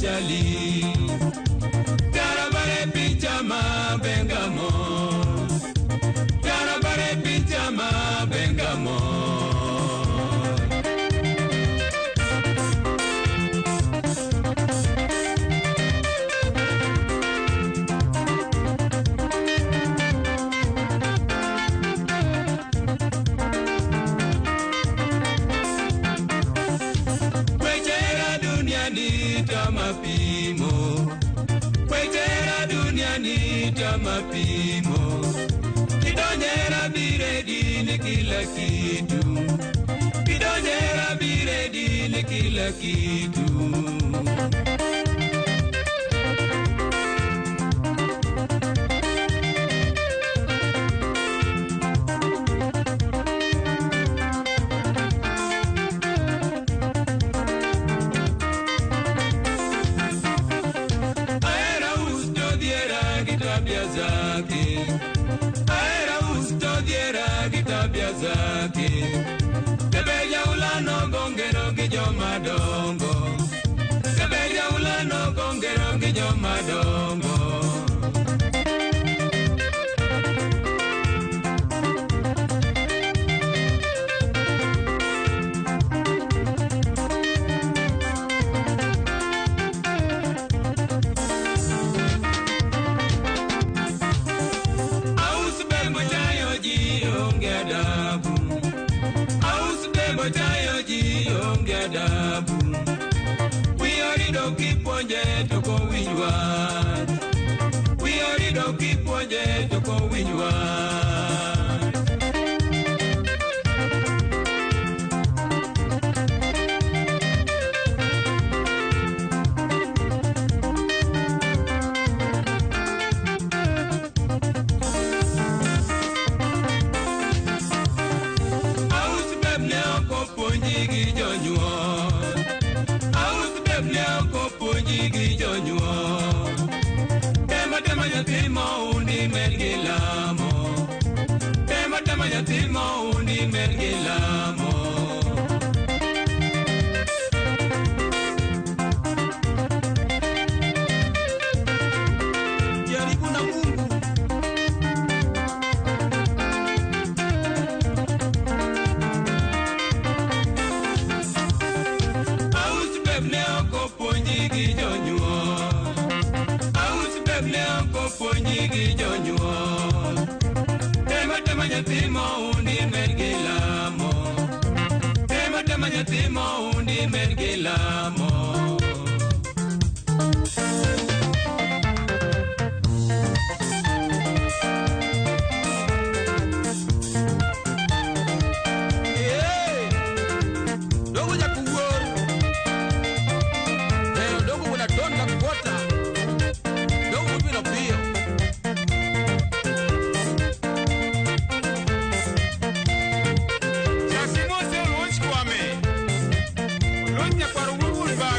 chali Tarabare pijama bengamo Tarabare pijama bengamo Mapimo Kwetera duniani ta mapimo Kidonyera biredi ni kila kitu Kidonyera biredi ni kila kitu Aera usto diera kitabia zake Tebeja ulano gongero gijo madongo Tebeja ulano gongero gijo madongo We already don't keep on jet to go win you are. We already don't keep on jet to go win you are. Tema yatima undi mergelamo Tema yatima undi mergelamo Jaribu na Mungu Aus bebne ako ponjigi jonyuo Ponyigi jonyuo Tema yatima undi mergelamo Tema yatima undi mergelamo Dogo ya kuwor Dogo kuna donga kuota Dogo bila pio Jasimose ulonchi kwame Ulonya kwa ruwulba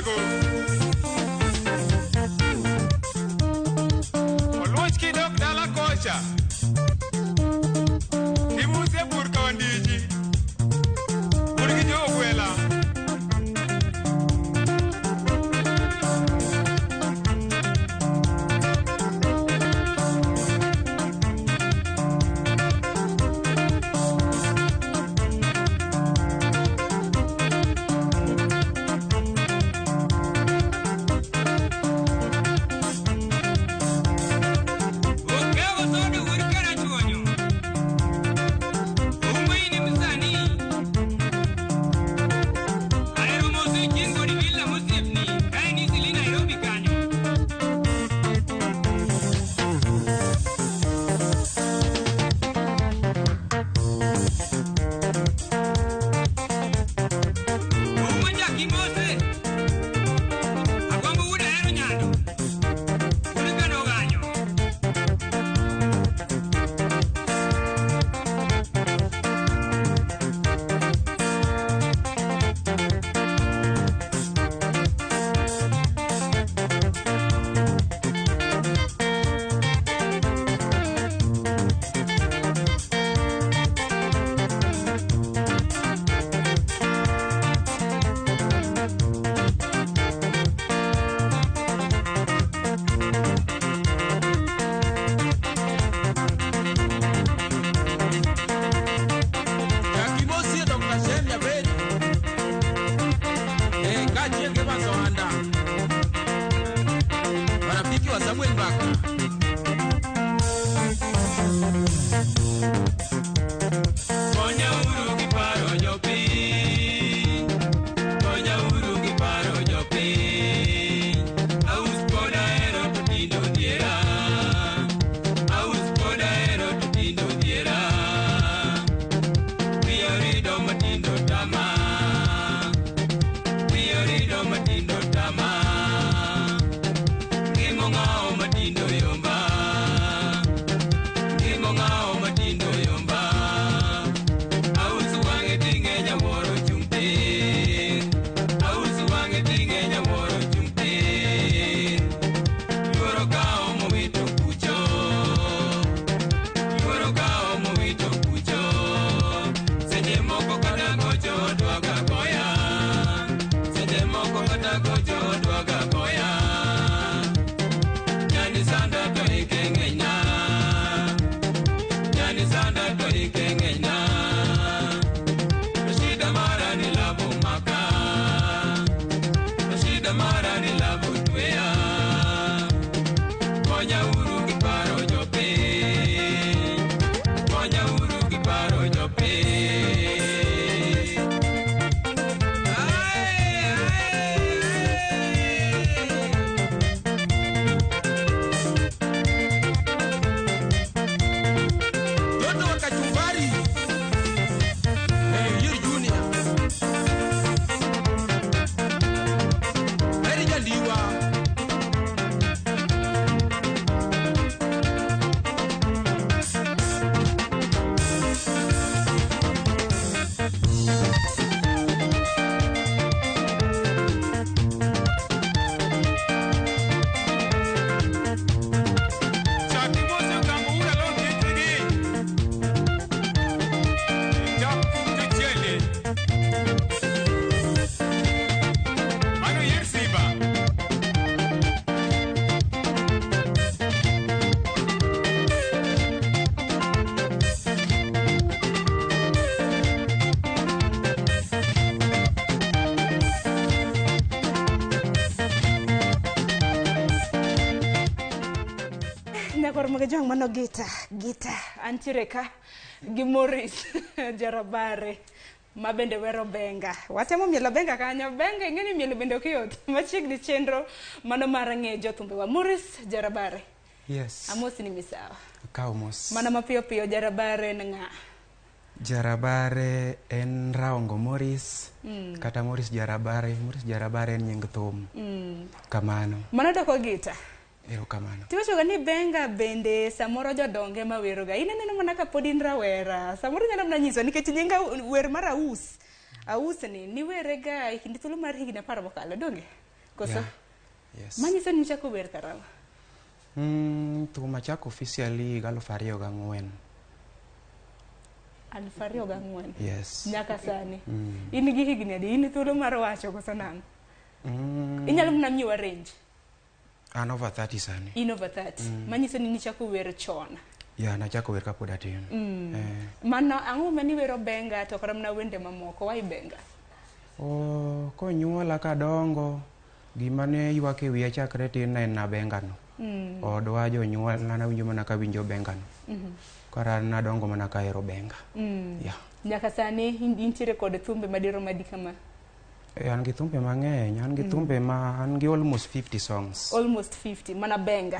nyakor mga jong mano gita antiere ka gi Morris Jarabare ma bende wero benga. Watemo mielo benga kanyo, benga ingeni mielo bende okiyot. Machiegni chenro mano mar ng'ejo thumbe wa Morris Jarabare. Yes. Amosi ni misawa. Kaumos. Mana mapiyo piyo Jarabare na nga. Jarabare en raongo Morris. Kata Morris Jarabare en nying thum. Kamano. Mana doko gita. Ero kamano. Tiwacho ni benga bende samoro jodonge ma weroga. Ineneno mana ka pod in rawera. Samoro nyalo mana nyiso nikech nyinga wer mar aus. Aus ni werega hindi thuolo mar higni 10 mokalo donge. Koso? Yeah. Yes. Manyiso ni chako wer karama. Thum achako officially 2004. 2004. Yes. Nyaka sani. In gi higni adi? In thuolo mar wacho koso nang'o? Inyalo mana miyowa range. An over 30 sani. In over 30. Manyiso ni nichako wer chon. Ya, nachako wer kapod atin. Mano ang'o mani wero benga to karamna wende mamoko wai benga? Konyuola kadongo gima ne ywak e wiya chakre tin na en benga no. Odwa jonyuol na winjo mana ka winjo benga no. Kora nadongo mana ka ero benga. Yeah. Nyaka sani intiere kod thumbe madiro madi kama? An gi thumbe mang'eny, an gi thumbe an gi almost 50 songs. Almost 50, mana benga.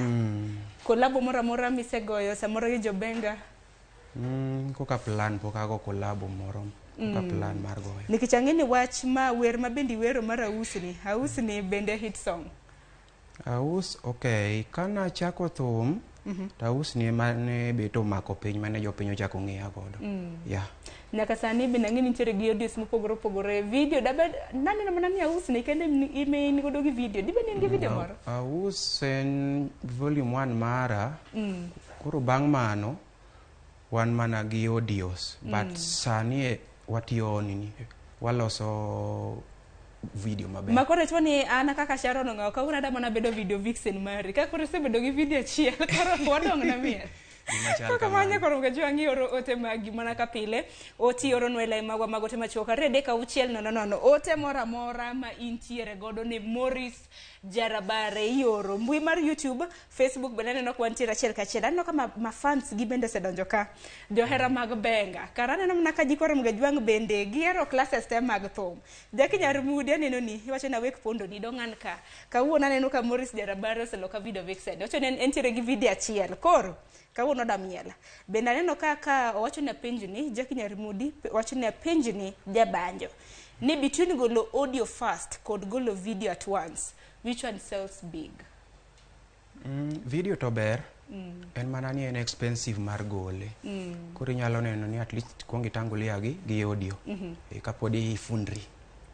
Kolabo mora mora misegoyo samoro gi jo benga? Koka plan pokago kolabo moro. Koka plan mar goyo. Nikech ang'eni wach ma wer ma bendi wero mar aus ni bende hit song. Aus, okay, kana chako thum, aus ni mane beto mako piny mane jopiny ochako ng'eya godo. Yeah. Nyaka sani bende ang'eni nitiere gi audios mopogore video dabe naneno mana ni aus ni kende ime ni godo gi video dibe ni gi video moro. Aus en volume 1 mara. Koro bang' mano wan mana gi audios but sani watiyo nini waloso video maber. Makore chwani ana kaka Sharon ng'aw ka una da mana bedo video vixen mari ka kore se bedo gi video achiel koro wadong na mier. Kaka manya koro ga jwangi oro ote magi mana ka pile oti oro nwela magwa magote machoka rede ka uchiel no ote mora mora ma intiere godo ne Morris Jarabare yoro mbui mar YouTube, Facebook bende no kwantiere achiel kachiel anno kama ma fans gi bende sedonjo ka johera mag benga karane no naka jikoro mga jwang bende giero classes te mag thum jaki nyar mudi aneno ni iwacho na wek pondo ni dongan ka kawuono aneno ka Morris Jarabare oseloka video vixen ocho ne entiere gi video achiel koro kawuono da miela bende aneno kaka owacho na penji ni jaki nyar mudi wacho na penji ni jabanjo ni between golo audio fast kod golo video at once, which one sells big? Video to ber. En mana ni en expensive mar gole. Koro inyalo neno ni at least kuongi tangoli agi gi audio. Kapodi ifundri.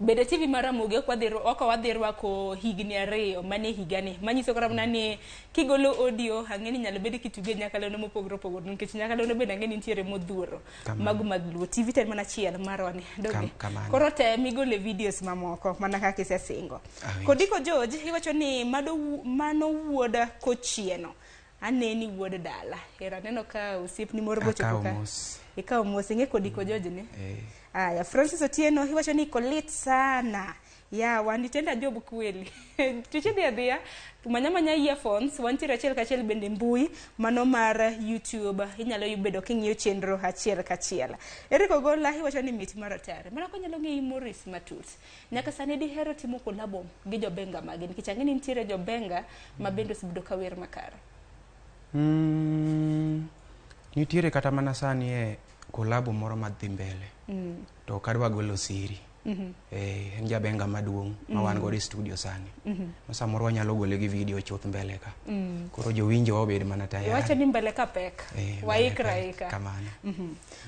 Bede TV maramogi oko wadhirwa ko higni 2 mane higani manyiso karamna ni kigolo audio ang'eni nyalo bede kituge nyakalono mopogore nikech nyakalono bende ang'eni nitiere modhuro magu magluo TV ten mana chiel marwani doge koro te migole videos mamoko mana kaka isesingo kodiko George iwacho ni mano wuoda kochieno aneni wuod dala era neno ka osiep ni moro bocho ka ikaw mos ing'e kodiko George ni aya Francis Otieno iwacho ni kolit sana ya wanitenda job kweli tuchidi adhia tumanyamanya earphones wantiere achiel kachiel bende mbui mano mar YouTube inyalo yubedo king'iyo chenro achiel kachiel Eric Ogola iwacho ni mit maratare mana konyalo ng'eyi Morris matut nyaka sani dihero timo kolabo gi jobenga magi nikech ang'eni nitiere jobenga ma bende osebedo ka wer makare. Nitiere kata mana sani e kolabo moro madhi mbele to kadwa golo siri en jabenga maduong' ma wan godo e studio sani samoro wanyalo gole gi video chuth mbele ka koro jowinjo obed mana tayari wacho ni mbele ka pek waikra kamano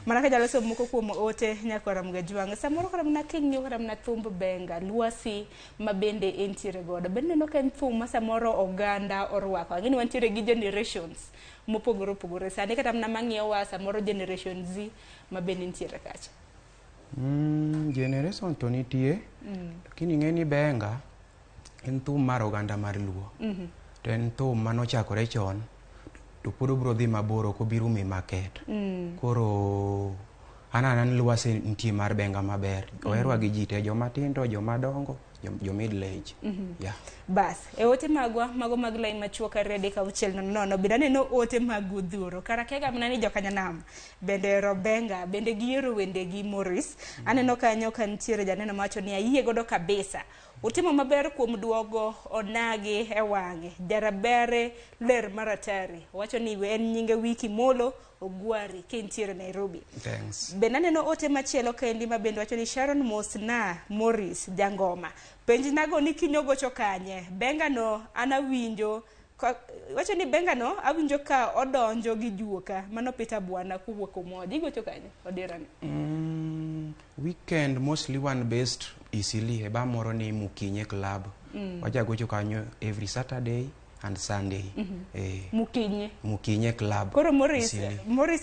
mana ka jalo somo moko kuom ote nyakora mga jwang samoro kora mna king'yo kora mna thumb benga luasi ma bende entiere godo bende no ken thum ma samoro oganda orwako ngini wantiere gi generations mopogore sani kata mna mang'iyo wa samoro generation Z ma bende entiere kacha. Generation to nitie lakini ng'eni benga en thum mar oganda mar Luo to en thum manochakore chon to pod obro dhi mabor ok obiro mi market koro anan luasi nitie mar benga maber oherwa gi ji te joma tindo joma dongo jo middle age. Yeah. Bas, ote magwa mago mag lai machuok arede ka uchel nono bidane no ote magudhuro kara kega mnani jokanyanam bende Robenga bende giero wende gi Morris aneno kanyo kantiere janeno macho ni ayie godo kabisa utimo maber kuom duogo onagi e wange jarabere ler maratari wacho ni en nyinge wiki molo Ogwari kentiere Nairobi. Thanks. Benaneno ote machielo kendi mabende wacho ni Sharon Mosna Morris Jangoma penji nago ni kinyogo chokanye benga no anawinjo wacho ni benga no awinjo ka odonjo gi juoka mano Peter Bwana kuwuok omoja igo chokanye odirani. Weekend mostly one based easily eba moro ni Mukinye Club. Wajago chokanyo every Saturday and Sunday. Mukinye Club. Koro Morris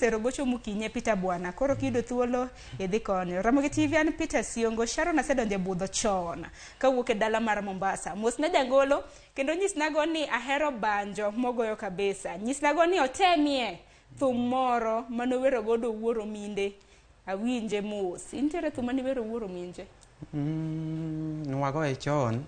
erogocho Mukinye Peter Bwana. Koro kido thuolo edhi konyo. Ramogi TV an Peter Siongo. Sharon asedonje budho chon. Kawuok e dala mar Mombasa. Mosna jangolo. Kendo nyisnago ni ahero banjo mogoyo kabisa. Nyisnago ni otemie thum moro manowero godo wuoro minde. Awinje mos. Intere thum maniwero wuoro minje. Nwago e chon.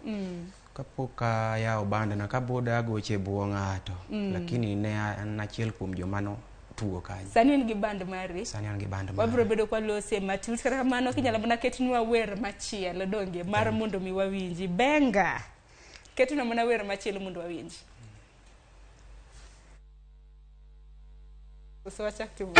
Kapoka ya obanda na kaboda goche buo ng'ato. Lakini ne an achiel kuom jomano tugo kanyo. Sani en gi band mari? Sani an gi band mari. Wabro bedo kwa lose matut kata kamano kinyalo mana ketnwa wer machielo donge mar mondo mi wawinji. Benga ketnwa mana wer machielo mondo wawinji. So wachak timu.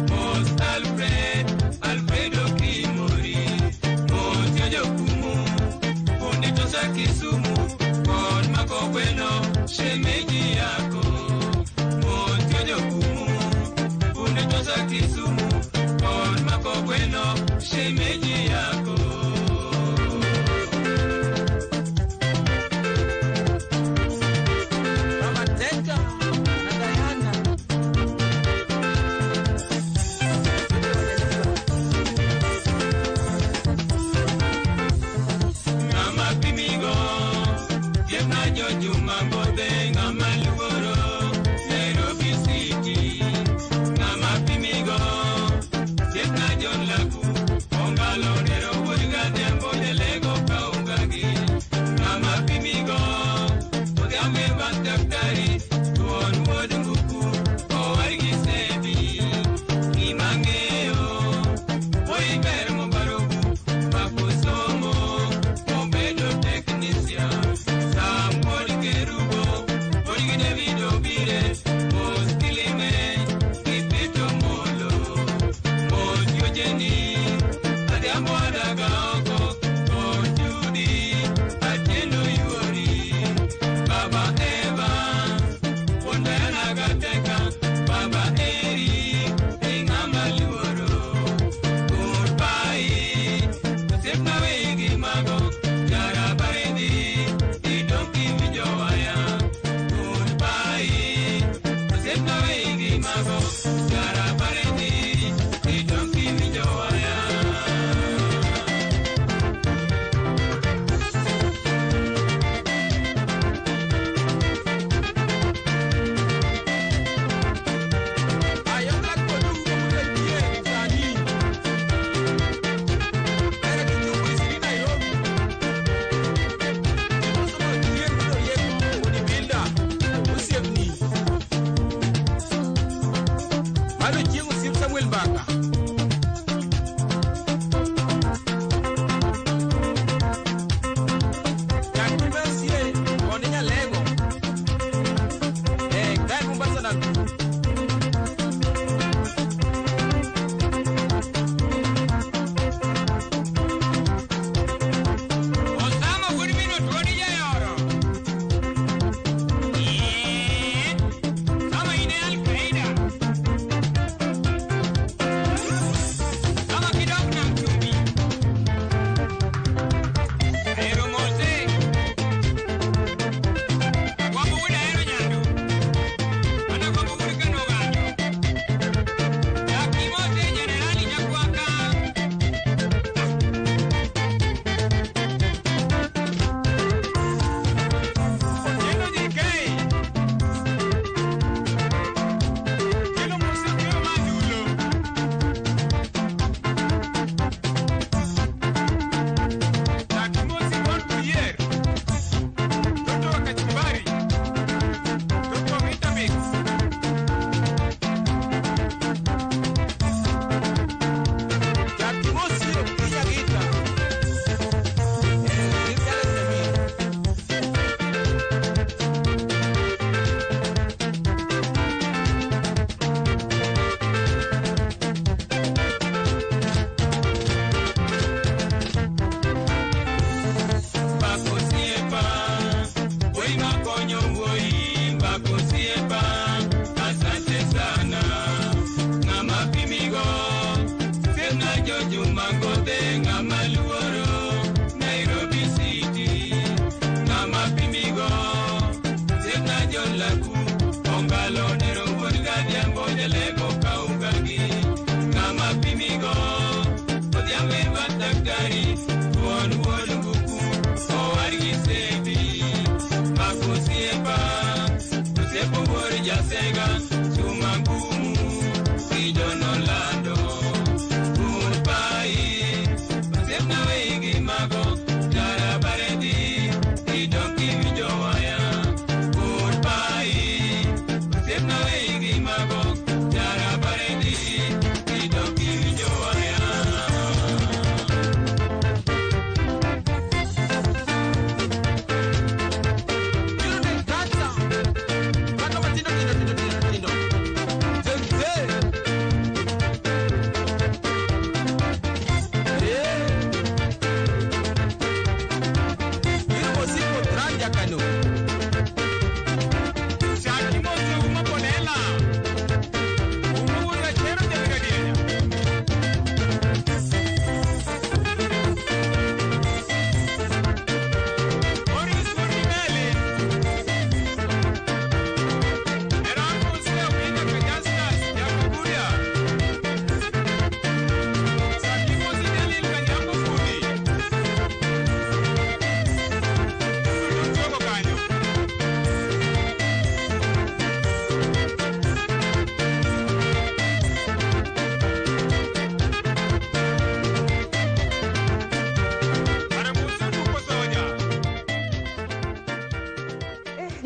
Most Alfred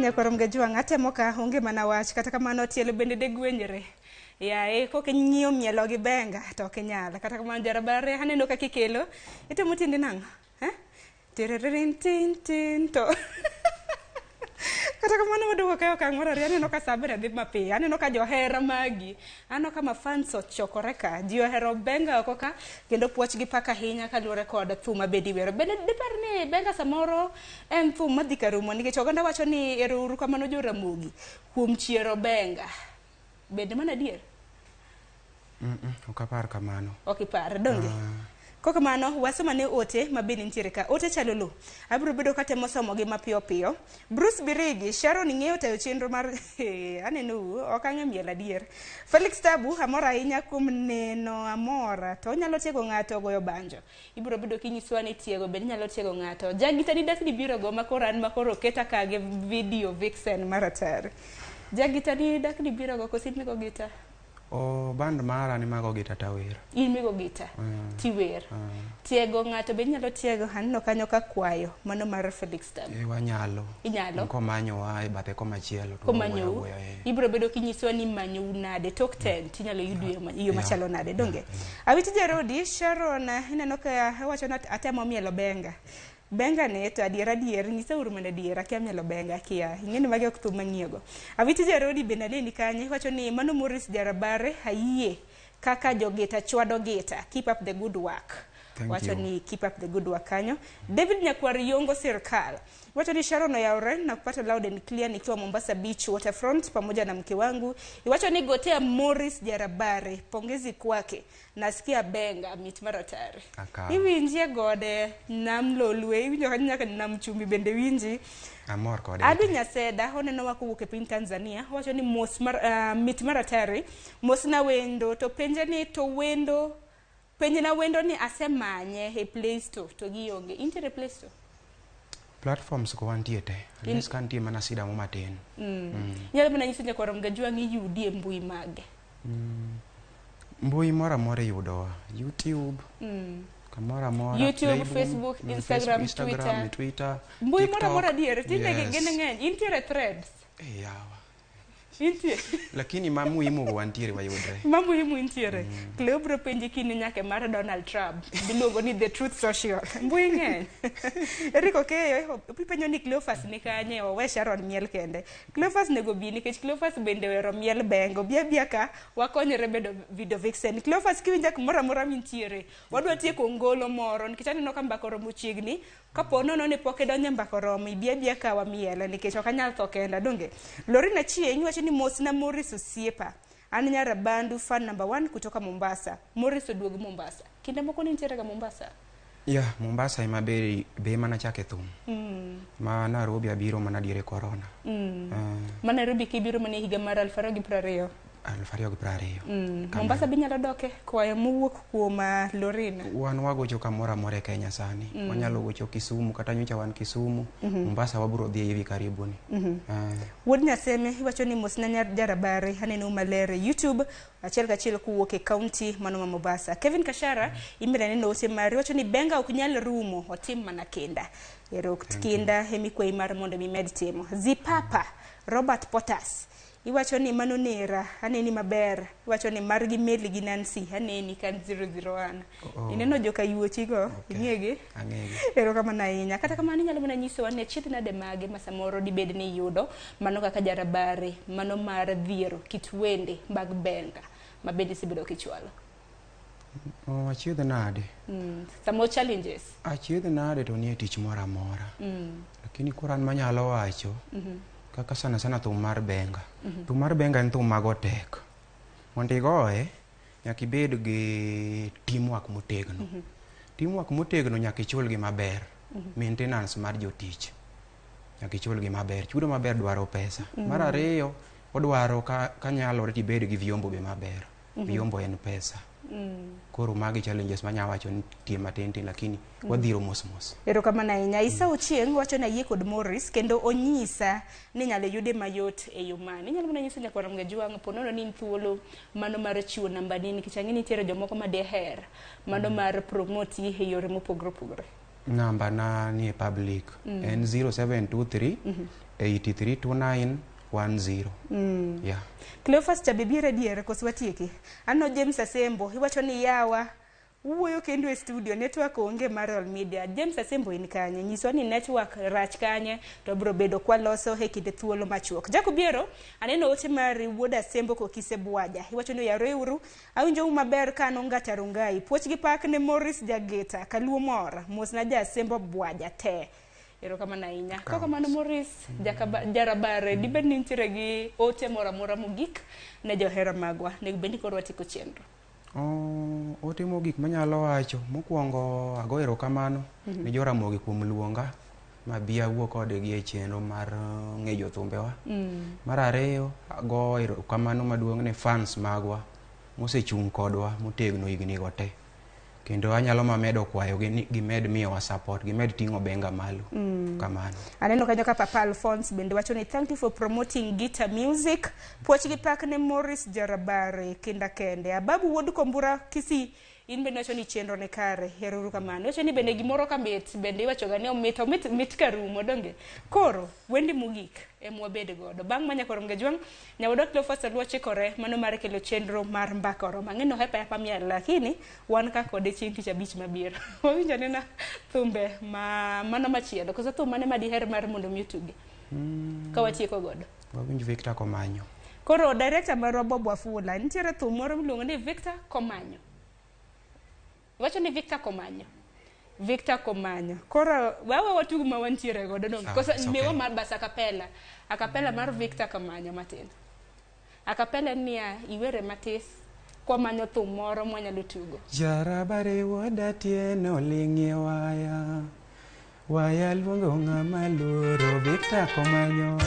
Nyakorom gajwa ngate moka onge mana wach kata kamano tielo bende de gwenyre ya ko ke nyio mielo gi benga to kenyala kata kamano jarabare haneno ka kikelo ite mutindi nang tirerin tin tin to Kata kamano waduogo kayo okang' mar ariyo, aneno ka sa bende dhi mapiyo, aneno ka johera magi, aneno ka mafans ochokore ka, ji ohero Benga oko ka, kendo puoch gi pak ahinya kaluwore kod thum mabende iwero. Bende dipar ni Benga samoro en thum madhi ka rumo, nikech oganda wacho ni erouru kamano jo-Ramogi kuom chiero Benga. Bende mana adier? Ok apar kamano. Ok ipar, donge? Koko mano, wasoma ne ote mabende nitiere ka. Ote chalo lo. Abiro bedo katemo somo gi mapiyo piyo. Bruce Birigi, Sharon ing'eyo tayo chenro mar aneno ok ang'e miel adier. Felix Tabu amora ahinya kuom neno amora to onyalo tiego ng'ato goyo banjo. Ibiro bedo kinyisowa ni tiego bende nyalo tiego ng'ato. Jagita ni dakni biro go makoro an makoro keta kage video vixen maratari. Jagita ni dakni biro go kosit go gita. O band mara ni mago gita tawer. In migo gita. Tiwer. Tiego ng'ato be nyalo tiego hanno kanyo ka kwayo mano mar Felix Tabu. Wanyalo. Inyalo. Komanyo wa e bathe komachielo to komanyo. Ibiro bedo kinyisowa ni manyo nade tok 10 tinyalo yudo yo machalo nade donge. Awiti Jarodi Sharon ineno ka wacho na atemo mielo Benga. Benga ne to adiera nyisa uru mana adiera kia mielo Benga kia ing'eni magi ok thum mang'iyogo. Awiti Jarodi bende neni kanye wacho ni mano Morris Jarabare hayie kaka jogeta chwado geta, keep up the good work. Wacho ni keep up the good work kanyo. David Nyakwar Yongo Sirkal wacho ni Sharon Oyaure na kupata loud and clear nikiwa Mombasa Beach Waterfront pamoja na mke wangu. Iwacho ni gotea Morris Jarabare, pongezi kwake. Nasikia Benga mit maratari. Hivi njia gode namlolwe hivi nyaka namchumbi bende winji. Amor kode. Adu Nyaseda oneno wakuwuok e piny Tanzania wacho ni mos mit maratari mos na wendo to penje ni to wendo penje na wendo ni asemanye e Play Store to gionge. Intere Play Store? Platforms ko wantie te. Ines kantie mana sida mo matin. Nyalo bina nyisi Nyakwar Mgajwa ngi yudi e mbui mage. Mbui mora yudo YouTube. Kamora mora YouTube, Facebook, Instagram, Twitter. Mbui mora diere tinde gene ng'eny. Intiere Threads. Yawa. Intiere. Lakini mamu imo wantiere wayudre. Mamu imo intiere. Cleo bro penji kini nyake mar Donald Trump. Biluongo ni The Truth Social. Mbui ng'eny. Eriko keyo pipenyo ni Cleophas ni kanye owe Sharon miel kende. Cleophas nego bi nikech Cleophas bende wero miel Bengo. Bia ka wakonyre bedo video vixen. Cleophas kiwinja kumora mora mintiere. Wadwa tieko ngolo moro nikech aneno ka mbakoro mochiegni. Kapo nono ni poke donye mbakoro mi bia ka wa miel nikech ok anyal tho kenda donge. Lorina Chieng wacho ni mos na Morris osiepa. An nyara bandu fan number 1 kutoka Mombasa. Morris oduogo Mombasa. Kinde moko nitiere ga Mombasa. Yeah, Mombasa ima be mana chake thum. Ma Nairobi abiro mana diere corona. Ma Nairobi kibiro mana higa mar 2020. 2020. Mombasa binyalo doke kwayo mowuok kuom Lorina. Wan wagocho kamora more Kenya sani. Wanyalo gocho Kisumu kata nyocha wan Kisumu. Mombasa waburo dhi hivi karibuni. Wuod Nyaseme iwacho ni mos na Jarabare aneno malere YouTube achiel kachiel kuwuok e county mano ma Mombasa. Kevin Kashara imira neno ote mari wacho ni Benga ok nyal rumo otim mana kenda. Erok kinda hemikwei mar mondo mi med timo. Zipapa Robert Potas iwacho ni mano nera aneni maber iwacho ni margi meli gi Nancy aneni kan 001 ineno joka yuochi go ing'ege ero kama na inya kata kama ni nyalo mana nyiso ane chith na de mage masamoro di bed ni yudo mano kaka Jarabare mano mar dhiero kitwende mag Benga mabedi sibedo kichwalo achiedh nade some challenges achiedh nade to nie tich mora lakini kuran manyalo wacho kaka sana thum mar Benga. Thum mar Benga en thum mago tek. Mondo igoe nyaka ibed gi teamwork motegno. Teamwork motegno nyaka ichul gi maber. Maintenance mar jotich. Nyaka ichul gi maber. Chudo maber dwaro pesa. Mar ariyo odwaro ka nyalore tibed gi vyombo be maber. Vyombo en pesa. Koro magi challenges manya wacho nitie matin lakini wadhiro mos. Ero kama na inya Isa Ochieng wacho na yie kod Morris kendo onyisa ni nyalo yude mayot e yo mane. Nyalo mana nyisa Nyakwar Mgajwa ponono ni thuolo mano mar chiwo namba ni nikech ang'eni tiere jomoko ma deher mano mar promote e yore mopogore. Namba na ni public en 0723 832910. Cleophas Chabibire diere koswatieki. Ano James Asembo iwacho ni yawa wuoyo kendo e studio network onge mar All Media. James Asembo in kanye, nyiso ni network rach kanye, to bro bedo kwa loso he kinde thuolo machuok. Jacob Biero, aneno ote mar wuoda Asembo ko kise bwaja. Iwacho ni yareuru, awinjo maber kano ngata rungai. Puoch gi pak ne Morris Jageta, kaluo mor, mos na ja Asembo bwaja te. Ero kama na inya. Koko mano Morris, jarabare, di ben nintire gi ote mora mogik, ne johera magwa, ne bendi koro watiko chenro. Ote mogik manyalo wacho, mokwongo ago erokamano ni joramogi kuom luonga mabia wuo kodgi e chenro mar ng'ejo thumbewa. Mar ariyo ago erokamano maduong' ne fans magwa mosechung' kodwa motegno higni go te. Kendo anyalo mamedo kwayo ni gimed miyowa support, gimed ting'o benga malo. Kamano. Aneno kanyo ka Papa Alphonse bende wacho ni thank you for promoting guitar music. Puoch gi pak ne Morris Jarabare kinda kende. Ababu wuod Kombura Kisi in bende wacho ni chenro ne kare. Heruru kamano. Wacho ni bende gimoro kamit bende iwacho ga ni omit karumo donge. Koro wendi mugik emwa bede godo. Bang' manya koro mgejwang nyawodok Cleophas Aluoche kore mano mar kelo chenro mar mbakoro. Mang'eno hepa miel lakini wan ka kode chieng' tich abich mabiro. Wawinjo nena thumbe mano machielo. Kosa thum mane madiher mar mondo miutuge. Kawatieko godo. Wawinjo Victor Komanyo. Koro director mar Bob Wafula nitiere thum moro miluongo ni Victor Komanyo. Wacho ni Victor Komanyo. Koro wawa watugu ma wantiere godo donge. Kosa mewa mar basa kapela. Akapela mar Victor Komanyo matin. Akapela niya iwere matis kwa manyo thum moro mwanyalo tugo. Jarabare woda tieno ling'e waya luongo ng'ama luoro Victor Komanyo.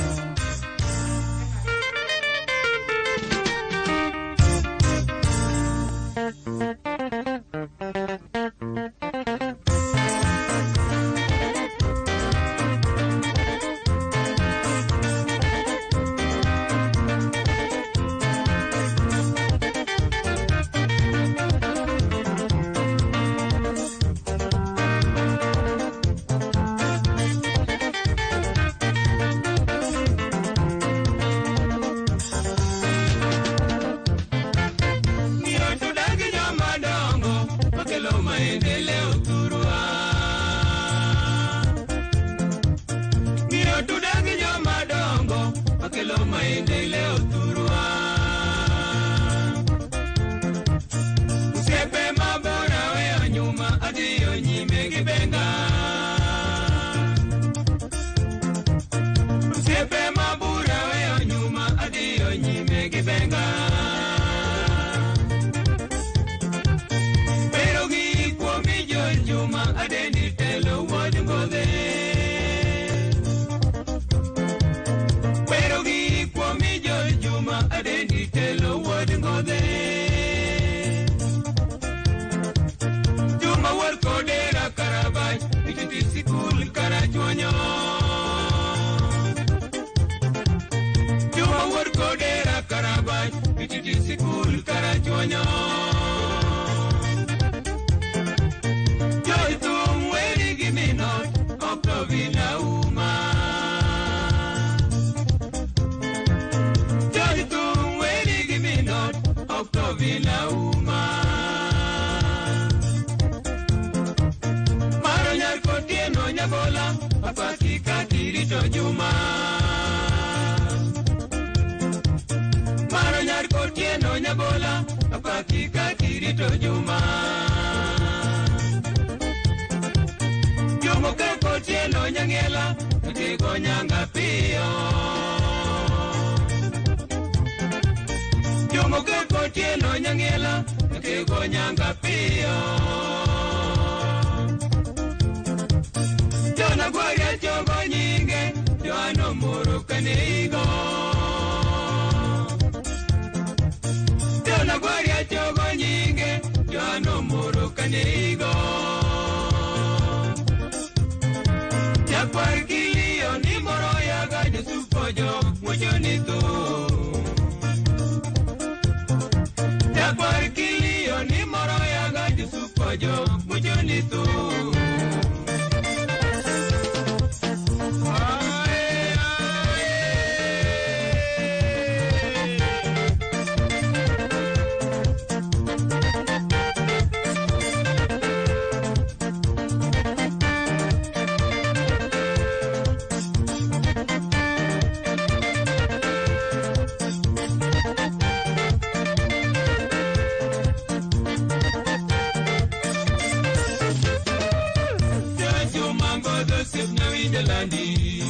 winja landi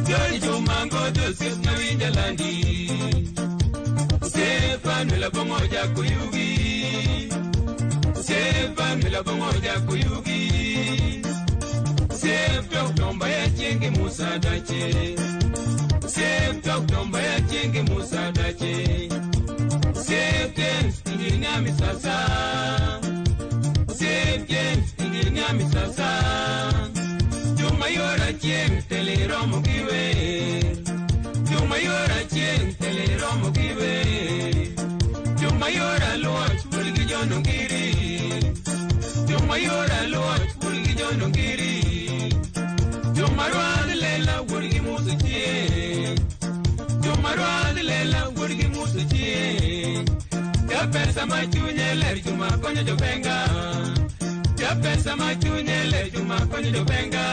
Jori Jumango Joseph na winja landi Stefan la pamoja kuyugi Stefan la pamoja kuyugi Stefan tomba ya chengi Musa dache Stefan tomba ya chengi Musa dache Stefan ingina misasa Stefan ingina misasa Jumayora cheng telero mugiwe Jumayora cheng telero mugiwe Jumayora loch bulgi jonongiri Jumayora loch bulgi jonongiri Jumarwad lela bulgi musachie Jumarwad lela bulgi musachie Ya pesa machunye ler juma konyo jobenga Ya pesa machunye ler juma konyo jobenga